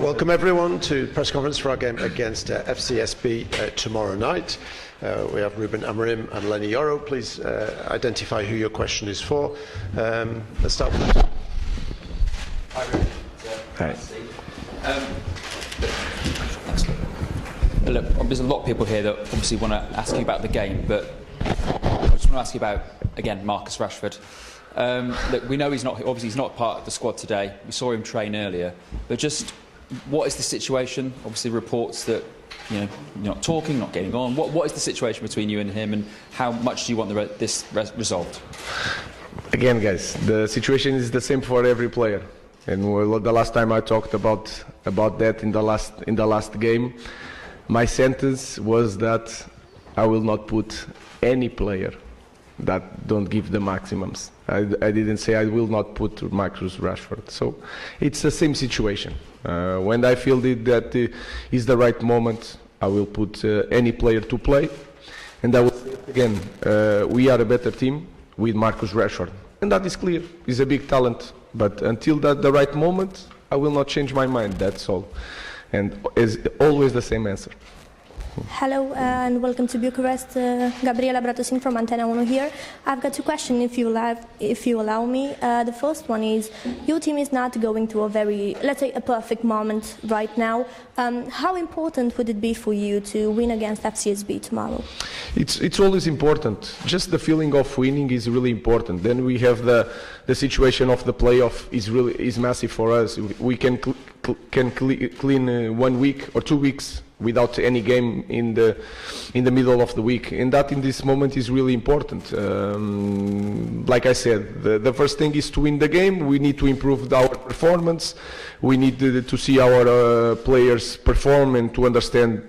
Welcome everyone to press conference for our game against FCSB tomorrow night. We have Ruben Amorim and Lenny Yoro. Please identify who your question is for. Let's start with that. Hi, Ruben. Hi. Look, there's a lot of people here that obviously want to ask you about the game, but I just want to ask you about, again, Marcus Rashford. Look, we know he's not part of the squad today. We saw him train earlier, but just what is the situation? Obviously, reports that you're not talking, not getting on. What is the situation between you and him, and how much do you want this resolved? Again, guys, the situation is the same for every player. And the last time I talked about that in the last game, my sentence was that I will not put any player that don't give the maximums. I didn't say I will not put Marcus Rashford. So it's the same situation. When I feel that is the right moment, I will put any player to play. And I will say again, we are a better team with Marcus Rashford. And that is clear. He's a big talent. But until the right moment, I will not change my mind, that's all. And is always the same answer. Hello and welcome to Bucharest. Gabriela Bratosing from Antrenorul here. I've got two questions if you allow me. The first one is, your team is not going through a very, let's say, a perfect moment right now. How important would it be for you to win against FCSB tomorrow? It's always important. Just the feeling of winning is really important. Then we have the situation of the playoff is massive for us. We can clean 1 week or 2 weeks without any game in the middle of the week, and that in this moment is really important. Like I said, the first thing is to win the game. We need to improve our performance. We need to see our players perform and to understand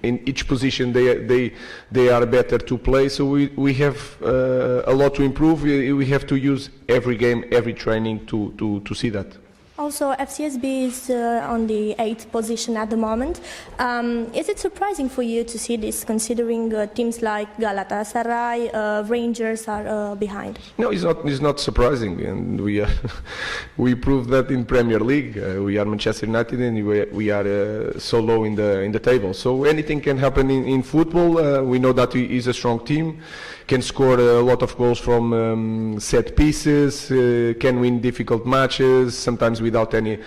in each position they are better to play. So we have a lot to improve. We have to use every game, every training to see that. Also, FCSB is on the 8th position at the moment. Is it surprising for you to see this, considering teams like Galatasaray, Rangers are behind? No, it's not surprising, and we proved that in Premier League. We are Manchester United, and we are so low in the table. So anything can happen in football. We know that he is a strong team, can score a lot of goals from set pieces, can win difficult matches, sometimes without any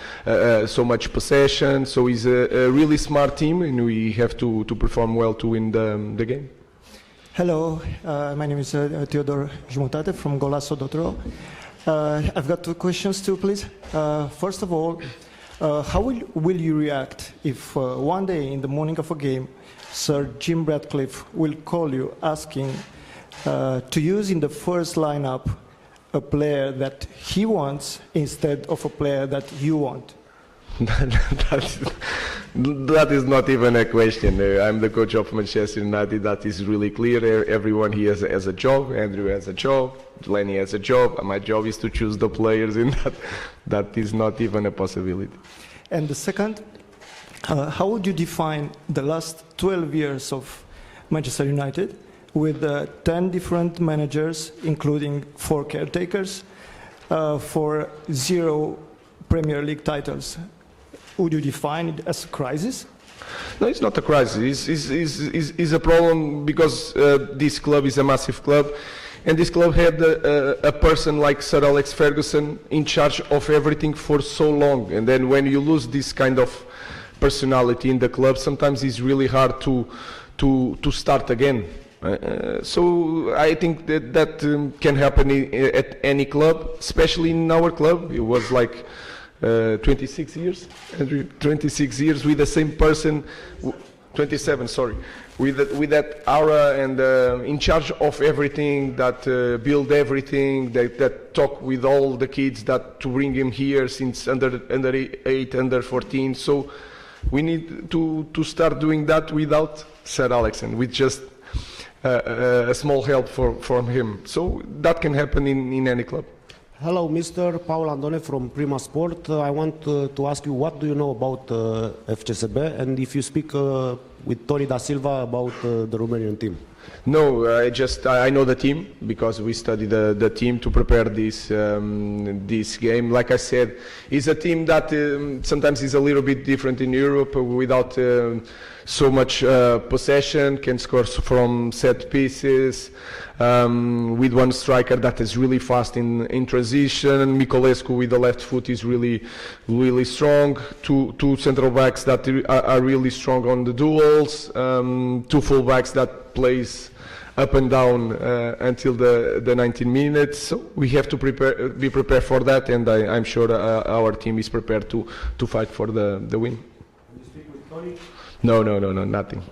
so much possession. So he's a really smart team, and we have to perform well to win the game. Hello, my name is Theodor Jumutate from Golasso.ro. I've got two questions too, please. First of all, how will you react if one day in the morning of a game, Sir Jim Ratcliffe will call you asking to use in the first lineup a player that he wants instead of a player that you want? That is not even a question. I'm the coach of Manchester United. That is really clear. Everyone here has a job. Andrew has a job. Lenny has a job. My job is to choose the players, and that is not even a possibility. And the second, how would you define the last 12 years of Manchester United with 10 different managers, including 4 caretakers, for 0 Premier League titles? Would you define it as a crisis? No, it's not a crisis. It's a problem because this club is a massive club, and this club had a person like Sir Alex Ferguson in charge of everything for so long. And then when you lose this kind of personality in the club, sometimes it's really hard to start again. So I think that can happen at any club, especially in our club. It was like 26 years, Andrew, 26 years with the same person, 27, sorry, with that aura and in charge of everything, that build everything, that talk with all the kids, that to bring him here since under 8, under 14. So we need to start doing that without Sir Alex and with just a small help from him. So that can happen in any club. Hello, Mr. Paul Andone from Prima Sport. I want to ask you, what do you know about FCSB, and if you speak with Tony Da Silva about the Romanian team? No, I know the team because we studied the team to prepare this this game. Like I said, it's a team that sometimes is a little bit different in Europe without so much possession, can score from set pieces, with one striker that is really fast in transition. Miculescu with the left foot is really strong. Two central backs that are really strong on the duels. Two full backs that plays up and down until the 19 minutes. So we have to be prepared for that, and I'm sure our team is prepared to fight for the win. Can you speak with Tony? No, nothing.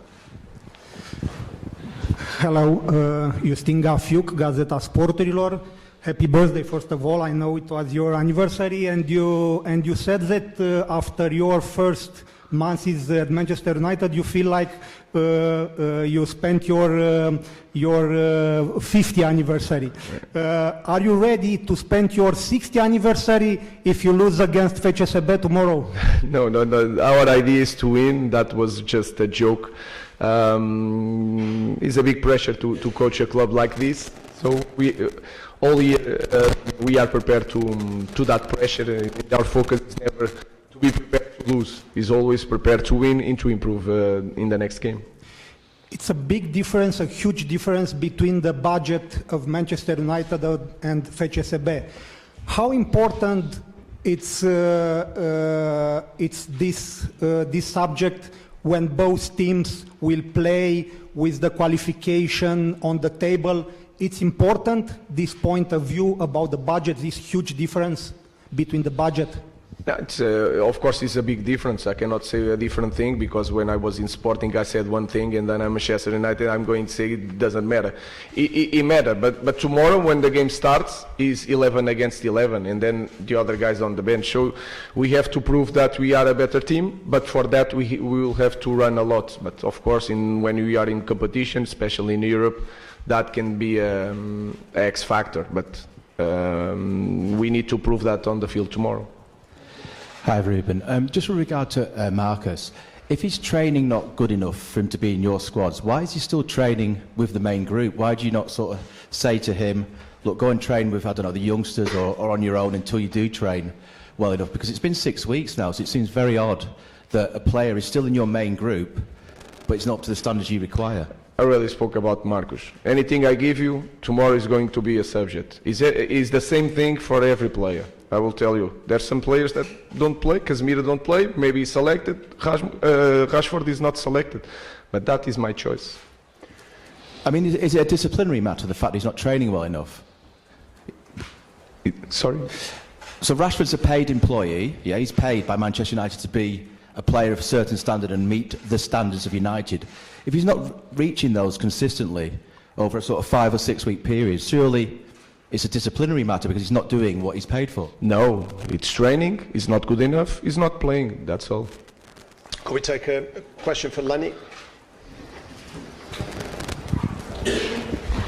Hello, Justin Gafiuc, Gazeta Sporturilor. Happy birthday, first of all. I know it was your anniversary, and you said that after your first months at Manchester United, you feel like you spent your 50th anniversary. Are you ready to spend your 60th anniversary if you lose against FCSB tomorrow? No. Our idea is to win. That was just a joke. It's a big pressure to coach a club like this. So all year we are prepared to that pressure. Our focus is never to be prepared to lose. Is always prepared to win and to improve in the next game. It's a big difference, a huge difference between the budget of Manchester United and FCSB. How important it's this subject when both teams will play with the qualification on the table? It's important, this point of view about the budget, this huge difference between the budget. It's, of course, it's a big difference. I cannot say a different thing because when I was in Sporting, I said one thing, and then I'm Manchester United, I'm going to say it doesn't matter. It matters, but tomorrow when the game starts, is 11 against 11, and then the other guys on the bench. So we have to prove that we are a better team, but for that we will have to run a lot. But of course, when we are in competition, especially in Europe, that can be an X factor. But we need to prove that on the field tomorrow. Hi, Ruben. Just with regard to Marcus, if he's training not good enough for him to be in your squads, why is he still training with the main group? Why do you not sort of say to him, look, go and train with, I don't know, the youngsters or on your own until you do train well enough? Because it's been 6 weeks now, so it seems very odd that a player is still in your main group, but it's not to the standards you require. I already spoke about Marcus. Anything I give you, tomorrow is going to be a subject. It's the same thing for every player. I will tell you. There's some players that don't play. Casemiro don't play. Maybe he's selected. Rashford is not selected. But that is my choice. I mean, is it a disciplinary matter, the fact he's not training well enough? Sorry? So Rashford's a paid employee. Yeah, he's paid by Manchester United to be a player of a certain standard and meet the standards of United. If he's not reaching those consistently over a sort of 5 or 6 week period, surely it's a disciplinary matter because he's not doing what he's paid for. No, it's training, he's not good enough, he's not playing, that's all. Could we take a question for Lenny?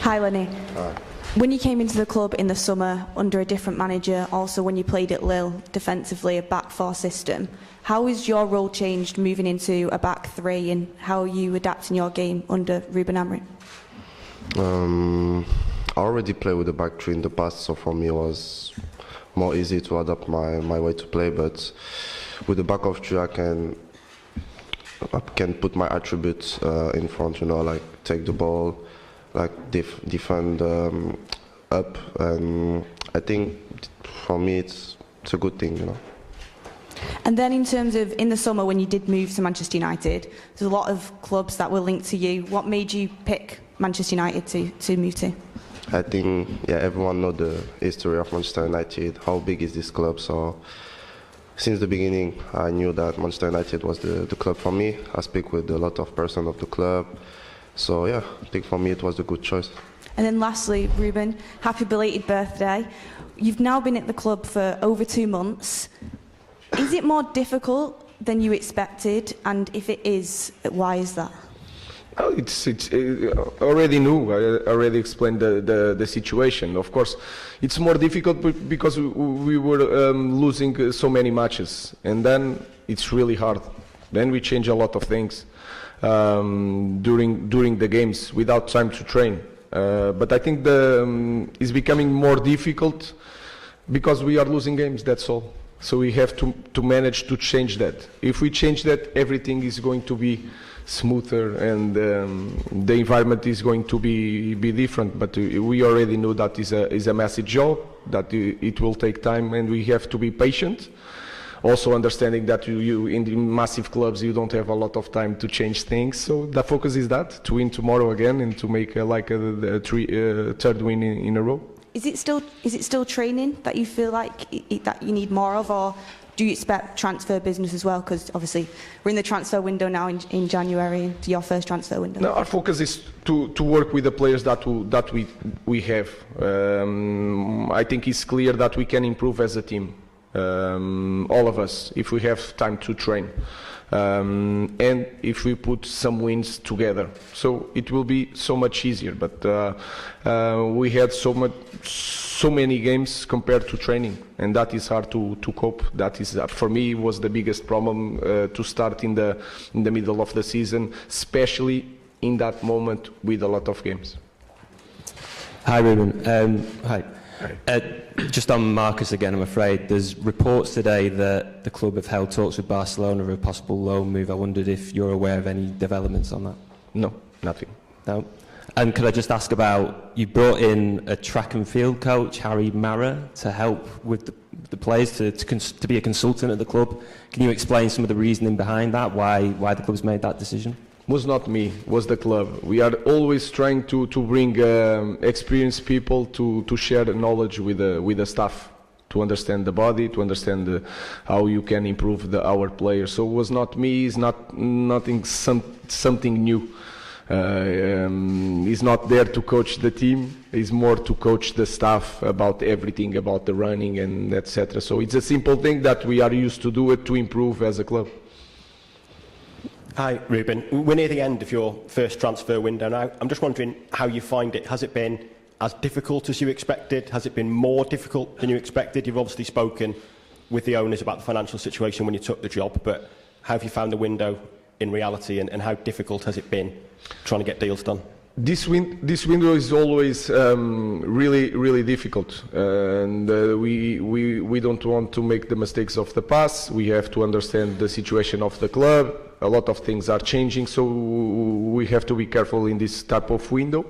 Hi, Lenny. Hi. When you came into the club in the summer under a different manager, also when you played at Lille defensively, a back four system, how has your role changed moving into a back three, and how are you adapting your game under Ruben Amorim? I already played with the back three in the past, so for me it was more easy to adapt my way to play. But with the back of three, I can put my attributes in front. You know, like take the ball, like defend up, and I think for me it's a good thing. You know. And then in terms of in the summer when you did move to Manchester United, there's a lot of clubs that were linked to you. What made you pick Manchester United to move to? I think, yeah, everyone knows the history of Manchester United, how big is this club, so since the beginning I knew that Manchester United was the club for me. I speak with a lot of persons of the club, so yeah, I think for me it was a good choice. And then lastly, Ruben, happy belated birthday. You've now been at the club for over 2 months. Is it more difficult than you expected, and if it is, why is that? Oh, it's already knew. I already explained the situation. Of course, it's more difficult because we were losing so many matches, and then it's really hard. Then we change a lot of things during the games without time to train. But I think it's becoming more difficult because we are losing games, that's all. So we have to manage to change that. If we change that, everything is going to be smoother and the environment is going to be different. But we already know that is a massive job, that it will take time, and we have to be patient. Also understanding that you in the massive clubs you don't have a lot of time to change things. So the focus is that, to win tomorrow again and to make third win in a row. Is it still training that you feel like that you need more of, or do you expect transfer business as well? Because obviously we're in the transfer window now in January, into your first transfer window. No, our focus is to work with the players that we have. I think it's clear that we can improve as a team, all of us, if we have time to train. And if we put some wins together, so it will be so much easier. But we had so many games compared to training, and that is hard to cope. That is, for me, was the biggest problem to start in the middle of the season, especially in that moment with a lot of games. Hi, Ruben. Hi. Just on Marcus again, I'm afraid. There's reports today that the club have held talks with Barcelona of a possible loan move. I wondered if you're aware of any developments on that. No, nothing. No. And could I just ask about, you brought in a track and field coach, Harry Mara, to help with the players, to be a consultant at the club. Can you explain some of the reasoning behind that, why the club's made that decision? Was not me, was the club. We are always trying to bring experienced people to share the knowledge with the staff, to understand the body, to understand how you can improve our players. So it was not me, it's something new. He's not there to coach the team, he's more to coach the staff about everything, about the running and etc. So it's a simple thing that we are used to do it to improve as a club. Hi, Ruben. We're near the end of your first transfer window now. I'm just wondering how you find it. Has it been as difficult as you expected? Has it been more difficult than you expected? You've obviously spoken with the owners about the financial situation when you took the job, but how have you found the window in reality, and how difficult has it been trying to get deals done? This window is always really difficult, and we don't want to make the mistakes of the past. We have to understand the situation of the club. A lot of things are changing, so we have to be careful in this type of window.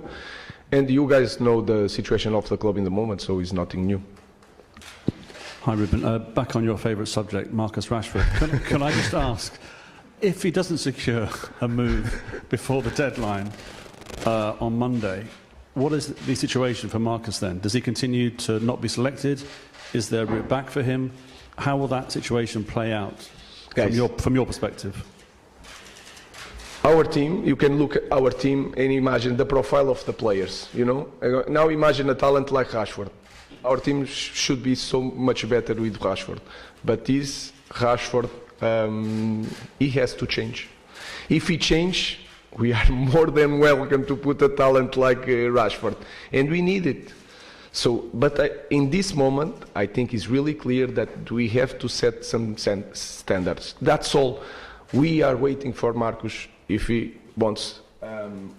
And you guys know the situation of the club in the moment, so it's nothing new. Hi, Ruben. Back on your favourite subject, Marcus Rashford. Can I just ask, if he doesn't secure a move before the deadline on Monday, what is the situation for Marcus then? Does he continue to not be selected? Is there a route back for him? How will that situation play out from your perspective? Our team, you can look at our team and imagine the profile of the players, you know? Now imagine a talent like Rashford. Our team should be so much better with Rashford. But this Rashford, he has to change. If he change, we are more than welcome to put a talent like Rashford. And we need it. So, but in this moment, I think it's really clear that we have to set some standards. That's all. We are waiting for Marcus if he wants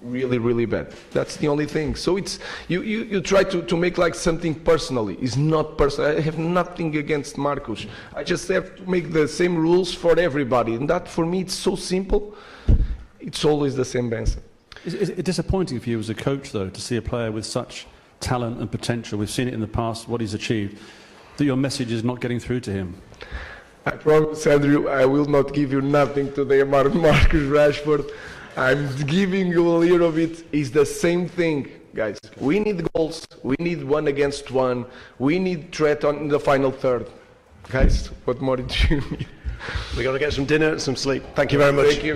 really bad. That's the only thing. So it's you try to make like something personally. It's not personal. I have nothing against Marcus. I just have to make the same rules for everybody. And that for me, it's so simple. It's always the same answer. Is it disappointing for you as a coach, though, to see a player with such talent and potential? We've seen it in the past, what he's achieved, that your message is not getting through to him. I promise, Andrew, I will not give you nothing today about Marcus Rashford. I'm giving you a little bit. It's the same thing, guys. We need goals. We need 1-against-1. We need threat on the final third. Guys, what more do you need? We've got to get some dinner and some sleep. Thank you very much. Thank you.